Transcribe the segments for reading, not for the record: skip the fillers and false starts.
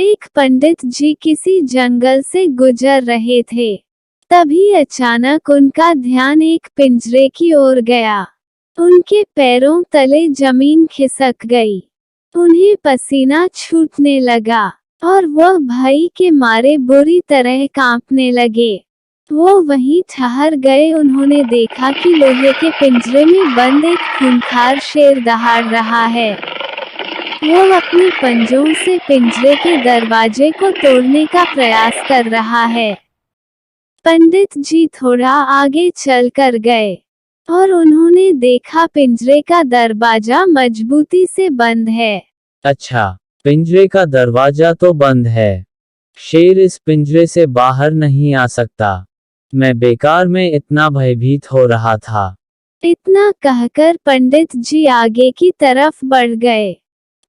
एक पंडित जी किसी जंगल से गुजर रहे थे। तभी अचानक उनका ध्यान एक पिंजरे की ओर गया। उनके पैरों तले जमीन खिसक गई। उन्हें पसीना छूटने लगा और वह भय के मारे बुरी तरह कांपने लगे। वो वहीं ठहर गए। उन्होंने देखा कि लोहे के पिंजरे में बंद एक खूंखार शेर दहाड़ रहा है। वो अपने पंजों से पिंजरे के दरवाजे को तोड़ने का प्रयास कर रहा है। पंडित जी थोड़ा आगे चल कर गए और उन्होंने देखा पिंजरे का दरवाजा मजबूती से बंद है। अच्छा, पिंजरे का दरवाजा तो बंद है। शेर इस पिंजरे से बाहर नहीं आ सकता। मैं बेकार में इतना भयभीत हो रहा था। इतना कहकर पंडित जी आगे की तरफ बढ़ गए।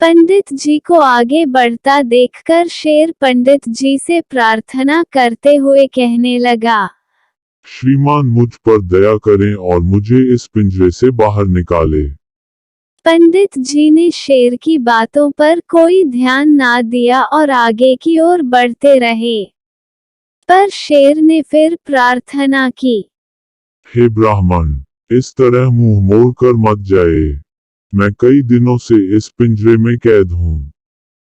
पंडित जी को आगे बढ़ता देखकर शेर पंडित जी से प्रार्थना करते हुए कहने लगा, श्रीमान मुझ पर दया करें और मुझे इस पिंजरे से बाहर निकालें। पंडित जी ने शेर की बातों पर कोई ध्यान ना दिया और आगे की ओर बढ़ते रहे। पर शेर ने फिर प्रार्थना की, हे ब्राह्मण, इस तरह मुंह मोड़कर मत जाए। मैं कई दिनों से इस पिंजरे में कैद हूँ।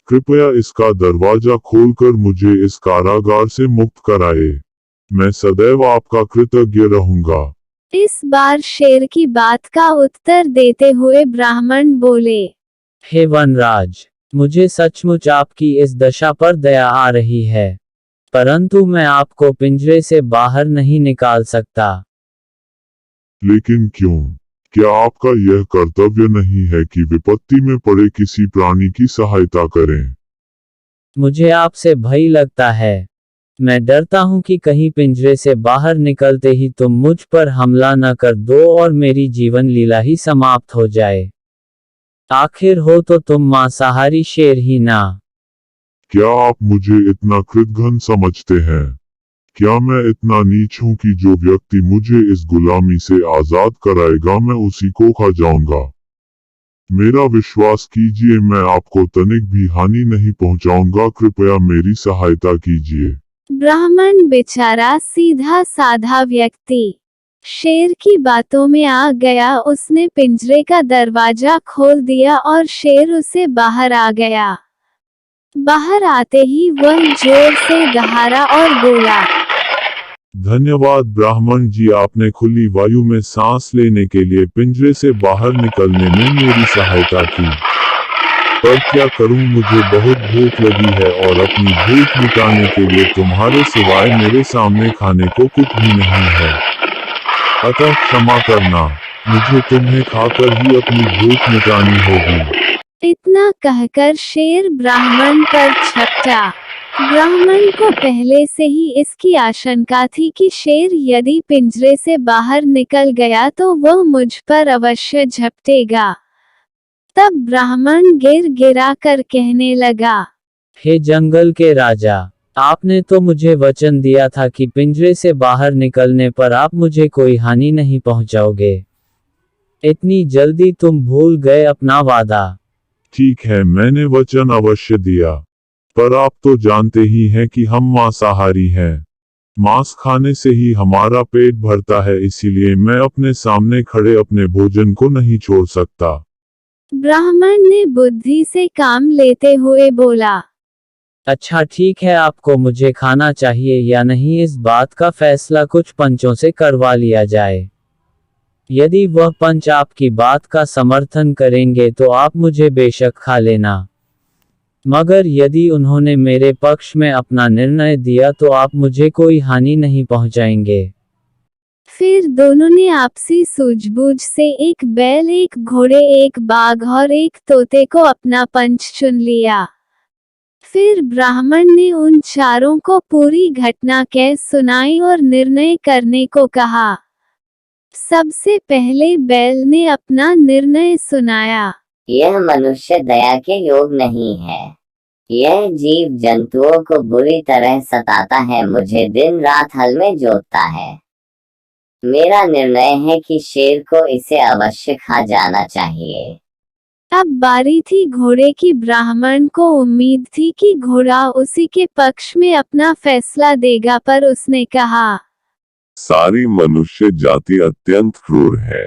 कृपया इसका दरवाजा खोलकर मुझे इस कारागार से मुक्त कराए। मैं सदैव आपका कृतज्ञ रहूंगा। इस बार शेर की बात का उत्तर देते हुए ब्राह्मण बोले, हे वनराज, मुझे सचमुच आपकी इस दशा पर दया आ रही है, परंतु मैं आपको पिंजरे से बाहर नहीं निकाल सकता। लेकिन क्यों? क्या आपका यह कर्तव्य नहीं है कि विपत्ति में पड़े किसी प्राणी की सहायता करें? मुझे आपसे भय लगता है। मैं डरता हूँ कि कहीं पिंजरे से बाहर निकलते ही तुम मुझ पर हमला न कर दो और मेरी जीवन लीला ही समाप्त हो जाए। आखिर हो तो तुम मांसाहारी शेर ही ना। क्या आप मुझे इतना कृतघ्न समझते हैं? क्या मैं इतना नीच हूँ कि जो व्यक्ति मुझे इस गुलामी से आजाद कराएगा मैं उसी को खा जाऊंगा? मेरा विश्वास कीजिए, मैं आपको तनिक भी हानि नहीं पहुंचाऊंगा। कृपया मेरी सहायता कीजिए। ब्राह्मण बेचारा सीधा साधा व्यक्ति शेर की बातों में आ गया। उसने पिंजरे का दरवाजा खोल दिया और शेर उसे बाहर आ गया। बाहर आते ही वह जोर से दहाड़ा और बोला, धन्यवाद ब्राह्मण जी, आपने खुली वायु में सांस लेने के लिए पिंजरे से बाहर निकलने में मेरी सहायता की। पर क्या करूं, मुझे बहुत भूख लगी है और अपनी भूख मिटाने के लिए तुम्हारे सिवाय मेरे सामने खाने को कुछ भी नहीं है। अतः क्षमा करना, मुझे तुम्हें खाकर ही अपनी भूख मिटानी होगी। इतना कहकर शेर ब्राह्मण पर झपटा। ब्राह्मण को पहले से ही इसकी आशंका थी कि शेर यदि पिंजरे से बाहर निकल गया तो वह मुझ पर अवश्य झपटेगा। तब ब्राह्मण गिर गिरा कर कहने लगा, हे जंगल के राजा, आपने तो मुझे वचन दिया था कि पिंजरे से बाहर निकलने पर आप मुझे कोई हानि नहीं पहुंचाओगे। इतनी जल्दी तुम भूल गए अपना वादा। ठीक है, मैंने वचन अवश्य दिया, पर आप तो जानते ही हैं कि हम मांसाहारी हैं। मांस खाने से ही हमारा पेट भरता है, इसीलिए मैं अपने सामने खड़े अपने भोजन को नहीं छोड़ सकता। ब्राह्मण ने बुद्धि से काम लेते हुए बोला, अच्छा ठीक है, आपको मुझे खाना चाहिए या नहीं इस बात का फैसला कुछ पंचों से करवा लिया जाए। यदि वह पंच आपकी बात का समर्थन करेंगे तो आप मुझे बेशक खा लेना, मगर यदि उन्होंने मेरे पक्ष में अपना निर्णय दिया तो आप मुझे कोई हानि नहीं पहुंचाएंगे। फिर दोनों ने आपसी सूझबूझ से एक बैल, एक घोड़े, एक बाघ और एक तोते को अपना पंच चुन लिया। फिर ब्राह्मण ने उन चारों को पूरी घटना कह सुनाई और निर्णय करने को कहा। सबसे पहले बैल ने अपना निर्णय सुनाया। यह मनुष्य दया के योग नहीं है। यह जीव जंतुओं को बुरी तरह सताता है, मुझे दिन रात हल में जोतता है। मेरा निर्णय है कि शेर को इसे अवश्य खा जाना चाहिए। अब बारी थी घोड़े की। ब्राह्मण को उम्मीद थी कि घोड़ा उसी के पक्ष में अपना फैसला देगा, पर उसने कहा, सारी मनुष्य जाति अत्यंत क्रूर है।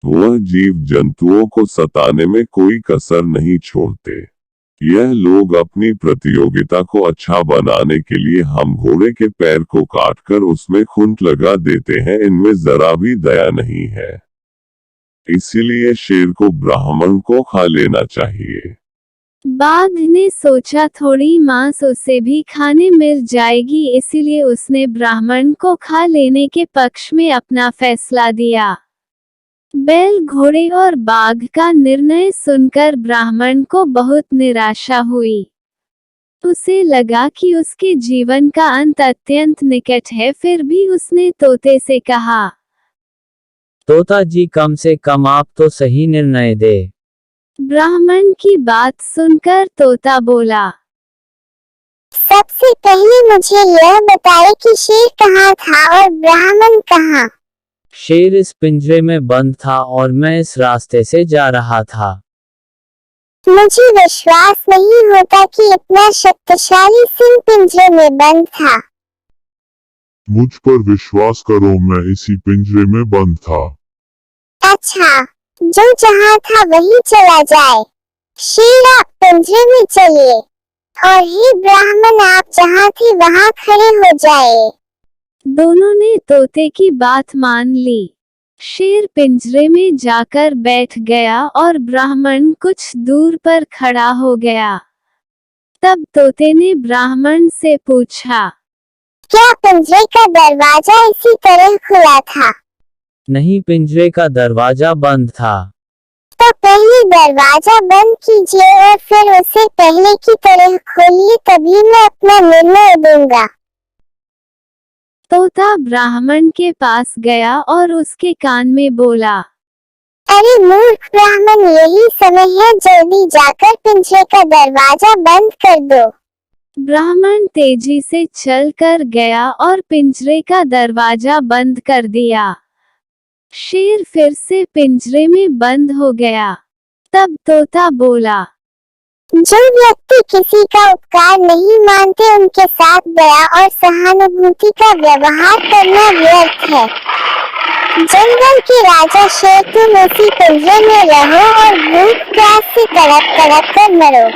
वह जीव जंतुओं को सताने में कोई कसर नहीं छोड़ते। यह लोग अपनी प्रतियोगिता को अच्छा बनाने के लिए हम घोड़े के पैर को काटकर उसमें खूंट लगा देते हैं। इनमें जरा भी दया नहीं है। इसीलिए शेर को ब्राह्मण को खा लेना चाहिए। बाघ ने सोचा थोड़ी मांस उसे भी खाने मिल जाएगी, इसीलिए उसने ब्राह्मण को खा लेने के पक्ष में अपना फैसला दिया। बैल, घोड़े और बाघ का निर्णय सुनकर ब्राह्मण को बहुत निराशा हुई। उसे लगा कि उसके जीवन का अंत अत्यंत निकट है। फिर भी उसने तोते से कहा, तोता जी, कम से कम आप तो सही निर्णय दे। ब्राह्मण की बात सुनकर तोता बोला, सबसे पहले मुझे यह बताए कि शेर कहाँ था और ब्राह्मण कहाँ। शेर इस पिंजरे में बंद था और मैं इस रास्ते से जा रहा था। मुझे विश्वास नहीं होता कि इतना शक्तिशाली सिंह पिंजरे में बंद था। मुझ पर विश्वास करो, मैं इसी पिंजरे में बंद था। अच्छा, जो जहाँ था वही चला जाए। शेर, आप पिंजरे में चलिए और हे ब्राह्मण, आप जहाँ थे वहाँ खड़े हो जाए। दोनों ने तोते की बात मान ली। शेर पिंजरे में जाकर बैठ गया और ब्राह्मण कुछ दूर पर खड़ा हो गया। तब तोते ने ब्राह्मण से पूछा, क्या पिंजरे का दरवाजा इसी तरह खुला था? नहीं, पिंजरे का दरवाजा बंद था। तो पहले दरवाजा बंद कीजिए और फिर उसे पहले की तरह खोलिए, तभी मैं अपना निर्णय दूंगा। तोता ब्राह्मण के पास गया और उसके कान में बोला, अरे मूर्ख ब्राह्मण, यही समय है, जल्दी जाकर पिंजरे का दरवाजा बंद कर दो। ब्राह्मण तेजी से चल कर गया और पिंजरे का दरवाजा बंद कर दिया। शेर फिर से पिंजरे में बंद हो गया। तब तोता बोला, जो व्यक्ति किसी का उपकार नहीं मानते, उनके साथ दया और सहानुभूति का व्यवहार करना व्यर्थ है। जंगल के राजा शेर, तुम उसी पिंजरे में रहो और भूख प्यास से तड़प तड़प कर मरो।